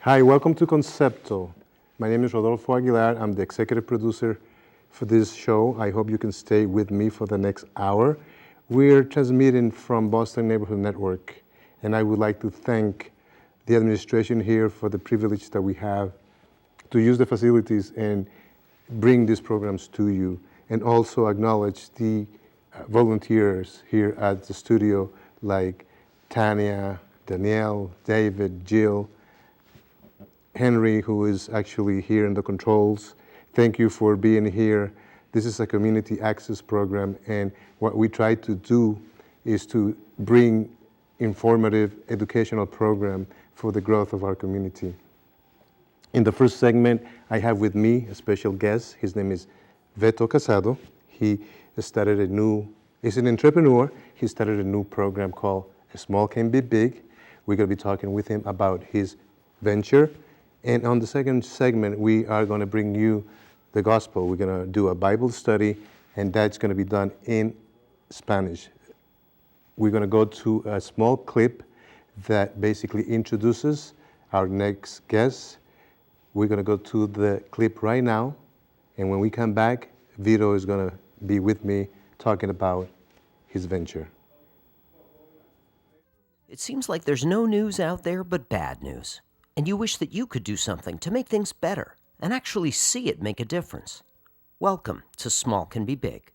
Hi, welcome to Concepto. My name is Rodolfo Aguilar. I'm the executive producer for this show. I hope you can stay with me for the next hour. We're transmitting from Boston Neighborhood Network, and I would like to thank the administration here for the privilege that we have to use the facilities and bring these programs to you, and also acknowledge the volunteers here at the studio like Tanya, Danielle, David, Jill, Henry, who is actually here in the controls. Thank you for being here. This is a community access program, and what we try to do is to bring informative educational program for the growth of our community. In the first segment, I have with me a special guest. His name is Veto Casado. He's an entrepreneur. He started a new program called Small Can Be Big. We're gonna be talking with him about his venture. And on the second segment, we are going to bring you the gospel. We're going to do a Bible study, and that's going to be done in Spanish. We're going to go to a small clip that basically introduces our next guest. We're going to go to the clip right now, and when we come back, Vito is going to be with me talking about his venture. It seems like there's no news out there but bad news. And you wish that you could do something to make things better and actually see it make a difference. Welcome to Small Can Be Big.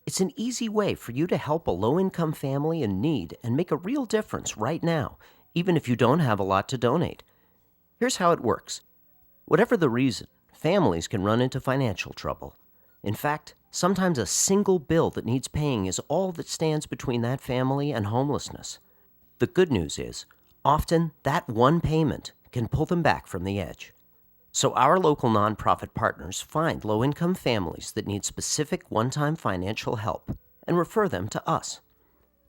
It's an easy way for you to help a low-income family in need and make a real difference right now, even if you don't have a lot to donate. Here's how it works. Whatever the reason, families can run into financial trouble. In fact, sometimes a single bill that needs paying is all that stands between that family and homelessness. The good news is, often that one payment can pull them back from the edge. So our local nonprofit partners find low-income families that need specific one-time financial help and refer them to us.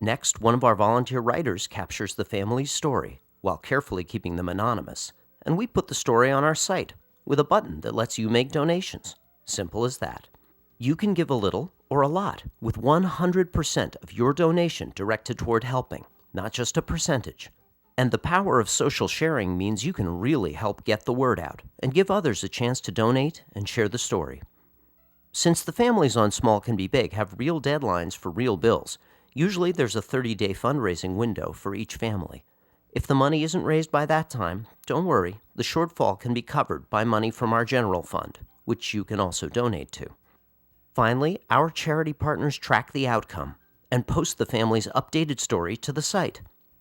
Next, one of our volunteer writers captures the family's story while carefully keeping them anonymous, and we put the story on our site with a button that lets you make donations. Simple as that. You can give a little or a lot with 100% of your donation directed toward helping, not just a percentage. And the power of social sharing means you can really help get the word out and give others a chance to donate and share the story. Since the families on Small Can Be Big have real deadlines for real bills, usually there's a 30-day fundraising window for each family. If the money isn't raised by that time, don't worry, the shortfall can be covered by money from our general fund, which you can also donate to. Finally, our charity partners track the outcome and post the family's updated story to the site,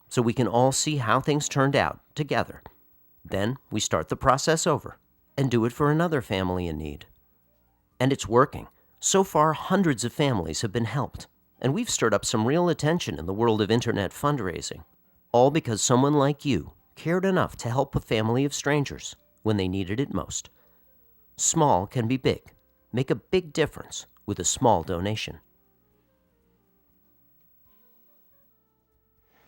so we can all see how things turned out together. Then we start the process over and do it for another family in need. And it's working. So far, hundreds of families have been helped, and we've stirred up some real attention in the world of internet fundraising, all because someone like you cared enough to help a family of strangers when they needed it most. Small can be big. Make a big difference with a small donation.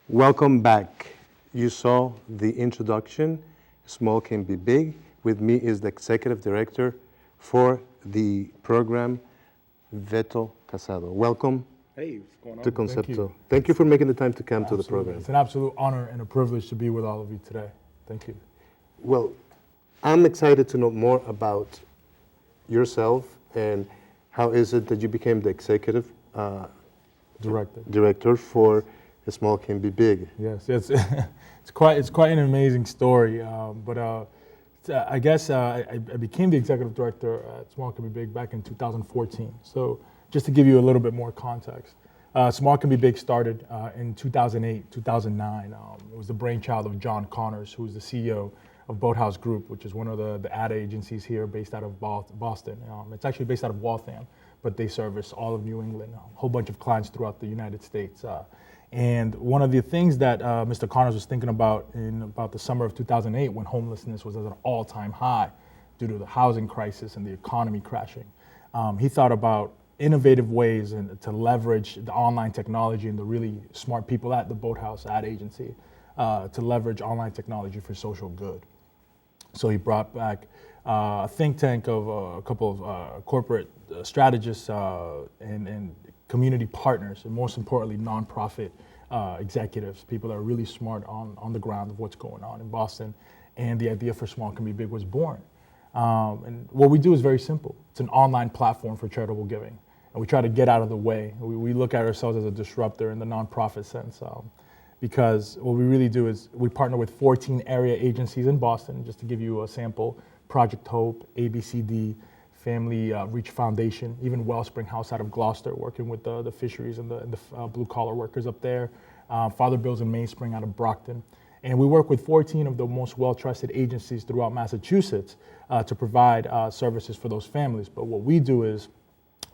Welcome back. You saw the introduction, Small Can Be Big. With me is the executive director for the program, Veto Casado. Welcome Hey, what's going on? to Concepto. Thank you for making the time to come to the Absolutely. program. It's an absolute honor and a privilege to be with all of you today. Thank you. Well, I'm excited to know more about yourself and how is it that you became the executive director for Small Can Be Big. Yes, it's quite an amazing story. I guess I became the executive director at Small Can Be Big back in 2014. So just to give you a little bit more context, Small Can Be Big started in 2008, 2009. It was the brainchild of John Connors, who's the CEO of Boathouse Group, which is one of the ad agencies here based out of Boston. It's actually based out of Waltham, but they service all of New England, a whole bunch of clients throughout the United States. And one of the things that Mr. Connors was thinking about in about the summer of 2008, when homelessness was at an all-time high due to the housing crisis and the economy crashing, he thought about innovative ways to leverage the online technology and the really smart people at the Boathouse ad agency to leverage online technology for social good. So he brought back a think tank of a couple of corporate strategists and community partners, and most importantly, nonprofit executives, people that are really smart on the ground of what's going on in Boston. And the idea for Small Can Be Big was born. And what we do is very simple. It's an online platform for charitable giving. And we try to get out of the way. We look at ourselves as a disruptor in the nonprofit sense. Because what we really do is we partner with 14 area agencies in Boston, just to give you a sample: Project Hope, ABCD, Family Reach Foundation, even Wellspring House out of Gloucester, working with the fisheries and the blue collar workers up there, Father Bill's and Mainspring out of Brockton. And we work with 14 of the most well-trusted agencies throughout Massachusetts to provide services for those families. But what we do is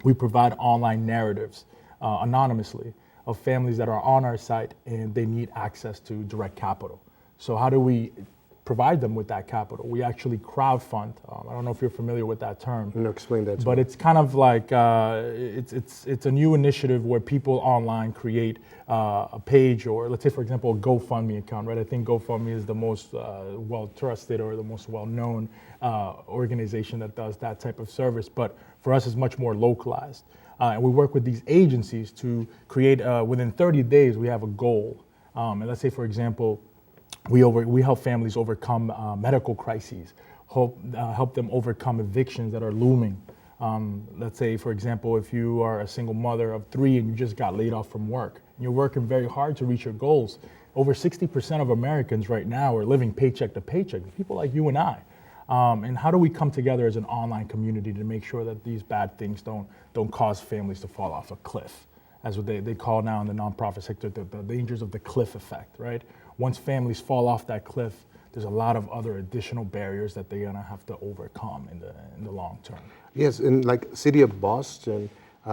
we provide online narratives anonymously of families that are on our site and they need access to direct capital. So how do we provide them with that capital? We actually crowdfund. I don't know if you're familiar with that term. No, explain that to But me. it's kind of like it's a new initiative where people online create a page, or let's say, for example, a GoFundMe account, right? I think GoFundMe is the most well-trusted or the most well-known organization that does that type of service. But for us, it's much more localized. And we work with these agencies to create, within 30 days, we have a goal. And let's say, for example, we help families overcome medical crises, help them overcome evictions that are looming. Let's say, for example, if you are a single mother of 3 and you just got laid off from work, and you're working very hard to reach your goals, over 60% of Americans right now are living paycheck to paycheck, people like you and I. And how do we come together as an online community to make sure that these bad things don't cause families to fall off a cliff, as what they call now in the nonprofit sector, the dangers of the cliff effect, right? Once families fall off that cliff, there's a lot of other additional barriers that they're gonna have to overcome in the long term. Yes, in like city of Boston,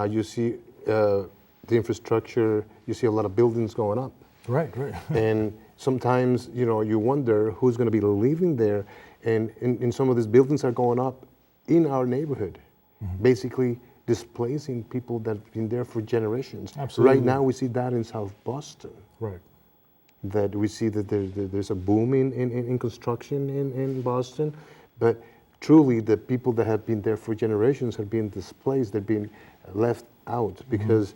you see the infrastructure, you see a lot of buildings going up. Right. And sometimes, you wonder who's going to be living there. And in some of these buildings are going up in our neighborhood, basically displacing people that have been there for generations. Absolutely. Right now, we see that in South Boston. Right. That we see that there's a boom in construction in Boston, but truly the people that have been there for generations have been displaced, they've been left out because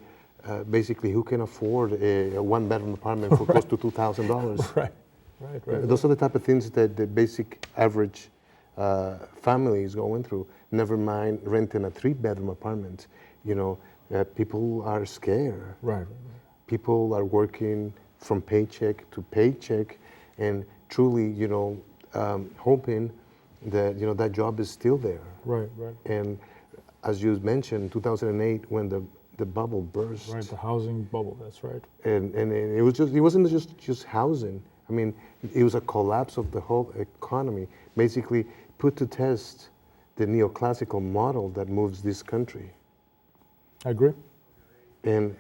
basically who can afford a one-bedroom apartment for close to $2,000? Right. Those are the type of things that the basic average family is going through, never mind renting a 3-bedroom apartment. People are scared. Right. People are working from paycheck to paycheck and truly, hoping that, that job is still there. Right. And as you mentioned, 2008, when the bubble burst. Right, the housing bubble, that's right. And it wasn't just housing. I mean, it was a collapse of the whole economy, basically put to test the neoclassical model that moves this country. I agree. And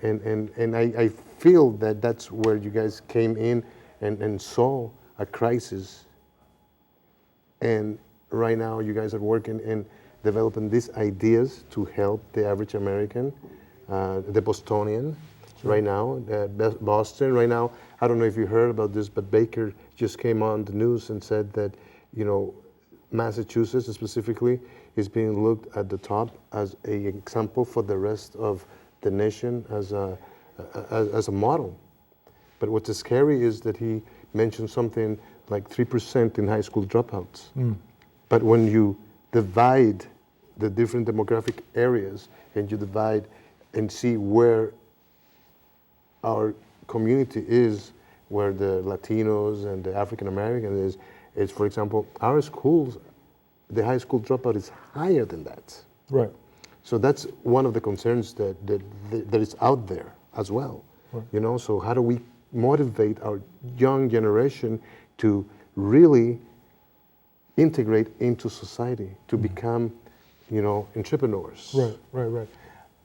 I feel that that's where you guys came in and saw a crisis. And right now you guys are working and developing these ideas to help the average American, the Bostonian. Sure. Right now, Boston, right now, I don't know if you heard about this, but Baker just came on the news and said that, Massachusetts specifically is being looked at the top as an example for the rest of the nation as a model. But what's scary is that he mentioned something like 3% in high school dropouts. But when you divide the different demographic areas and you divide and see where our community is, where the Latinos and the African Americans is, for example, our schools, the high school dropout is higher than that. Right. So that's one of the concerns that is out there as well. Right. So how do we motivate our young generation to really integrate into society, to become, entrepreneurs? Right.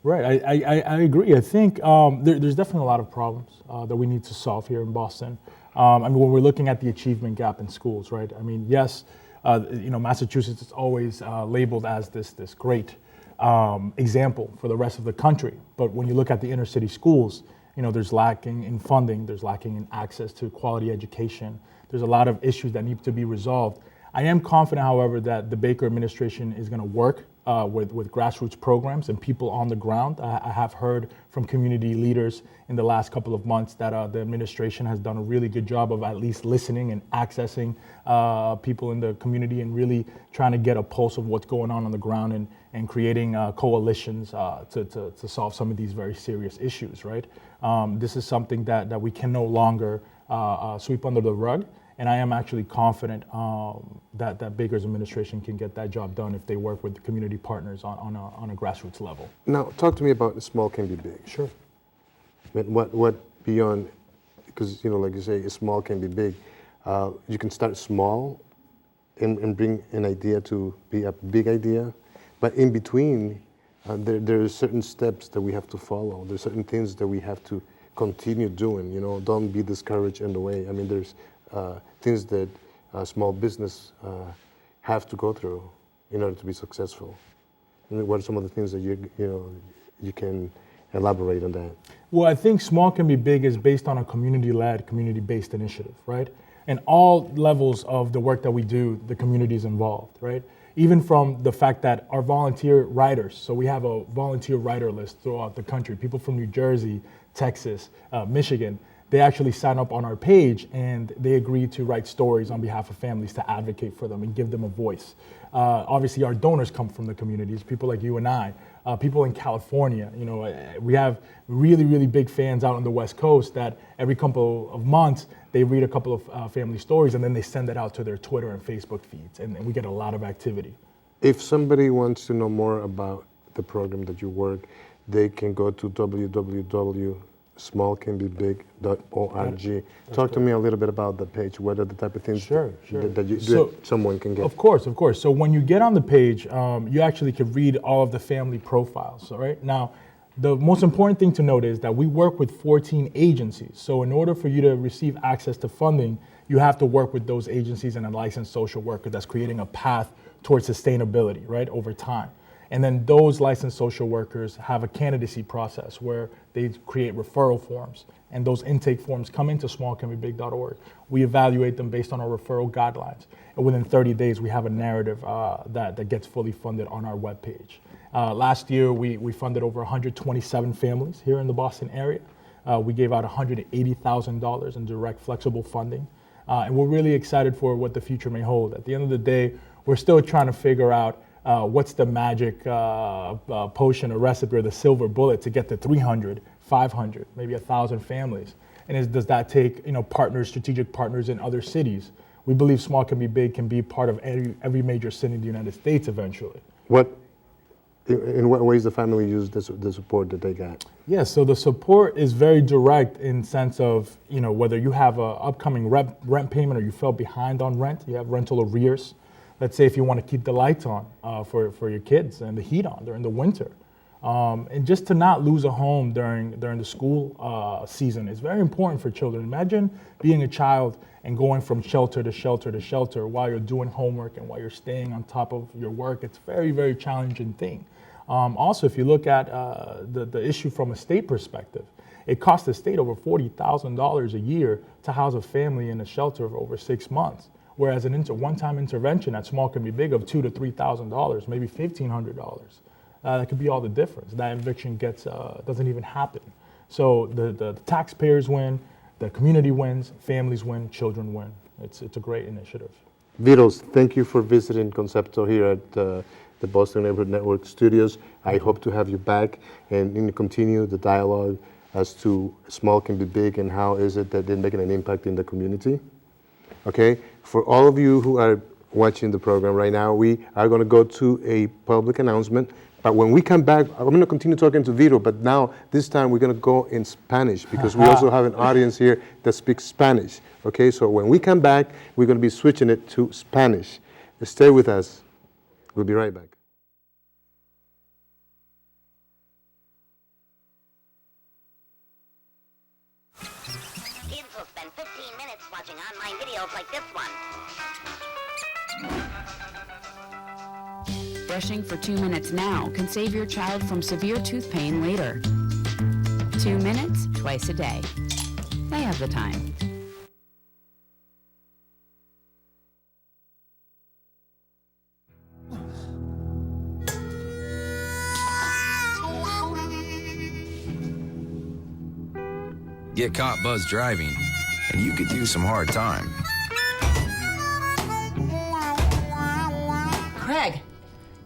Right, I agree. I think there's definitely a lot of problems that we need to solve here in Boston. I mean, when we're looking at the achievement gap in schools, right? I mean, yes, Massachusetts is always labeled as this great example for the rest of the country. But when you look at the inner city schools, there's lacking in funding, there's lacking in access to quality education. There's a lot of issues that need to be resolved. I am confident, however, that the Baker administration is going to work with grassroots programs and people on the ground. I have heard from community leaders in the last couple of months that the administration has done a really good job of at least listening and accessing people in the community and really trying to get a pulse of what's going on the ground and creating coalitions to solve some of these very serious issues, right? This is something that we can no longer sweep under the rug. And I am actually confident that Baker's administration can get that job done if they work with the community partners on a grassroots level. Now, talk to me about small can be big. Sure. But what beyond, because, like you say, small can be big. You can start small and bring an idea to be a big idea. But in between, there are certain steps that we have to follow. There's certain things that we have to continue doing. Don't be discouraged in the way. I mean, there's things that small business have to go through in order to be successful. And what are some of the things that you can elaborate on that? Well, I think small can be big is based on a community-led, community-based initiative, right? And all levels of the work that we do, the community is involved, right? Even from the fact that our volunteer writers, so we have a volunteer writer list throughout the country, people from New Jersey, Texas, Michigan, they actually sign up on our page and they agree to write stories on behalf of families to advocate for them and give them a voice. Obviously, our donors come from the communities, people like you and I, people in California. We have really, really big fans out on the West Coast that every couple of months they read a couple of family stories and then they send it out to their Twitter and Facebook feeds, and we get a lot of activity. If somebody wants to know more about the program that you work, they can go to www.smallcanbebig.org. Talk to me a little bit about the page. What are the type of things that someone can get? Of course. So when you get on the page, you actually can read all of the family profiles. All right. Now, the most important thing to note is that we work with 14 agencies. So in order for you to receive access to funding, you have to work with those agencies and a licensed social worker that's creating a path towards sustainability, right, over time. And then those licensed social workers have a candidacy process where they create referral forms. And those intake forms come into smallcanbebig.org. We evaluate them based on our referral guidelines. And within 30 days, we have a narrative that gets fully funded on our webpage. Last year, we funded over 127 families here in the Boston area. We gave out $180,000 in direct flexible funding. And we're really excited for what the future may hold. At the end of the day, we're still trying to figure out what's the magic potion or recipe or the silver bullet to get to 300, 500, maybe 1,000 families? And does that take partners, strategic partners in other cities? We believe Small Can Be Big can be part of every major city in the United States eventually. In what ways the family use the support that they got? Yeah, so the support is very direct in sense of whether you have an upcoming rent payment or you fell behind on rent, you have rental arrears. Let's say if you want to keep the lights on for your kids and the heat on during the winter. And just to not lose a home during the school season is very important for children. Imagine being a child and going from shelter to shelter to shelter while you're doing homework and while you're staying on top of your work. It's a very, very challenging thing. Also, if you look at the issue from a state perspective, it costs the state over $40,000 a year to house a family in a shelter for over 6 months. Whereas an one-time intervention at Small Can Be Big of $2,000 to $3,000, maybe $1,500, that could be all the difference. That eviction doesn't even happen. So the taxpayers win, the community wins, families win, children win. It's a great initiative. Viros, thank you for visiting Concepto here at the Boston Neighborhood Network studios. I hope to have you back and continue the dialogue as to Small Can Be Big and how is it that they're making an impact in the community. Okay, for all of you who are watching the program right now, we are going to go to a public announcement. But when we come back, I'm going to continue talking to Vito, but now this time we're going to go in Spanish because we also have an audience here that speaks Spanish. Okay, so when we come back, we're going to be switching it to Spanish. Stay with us. We'll be right back. online videos like this one. Brushing for 2 minutes now can save your child from severe tooth pain later. 2 minutes, twice a day. They have the time. Get caught buzzed driving, and you could do some hard time. Craig,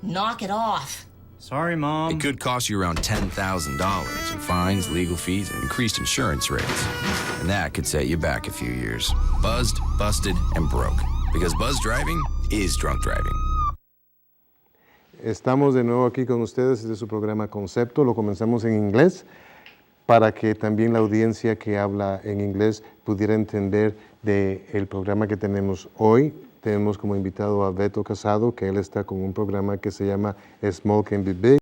knock it off. Sorry, Mom. It could cost you around $10,000 in fines, legal fees, and increased insurance rates. And that could set you back a few years. Buzzed, busted, and broke. Because buzz driving is drunk driving. Estamos de nuevo aquí con ustedes desde su programa Concepto. Lo comenzamos en inglés para que también la audiencia que habla en inglés pudiera entender del programa que tenemos hoy. Tenemos como invitado a Beto Casado, que él está con un programa que se llama Small Can Be Big.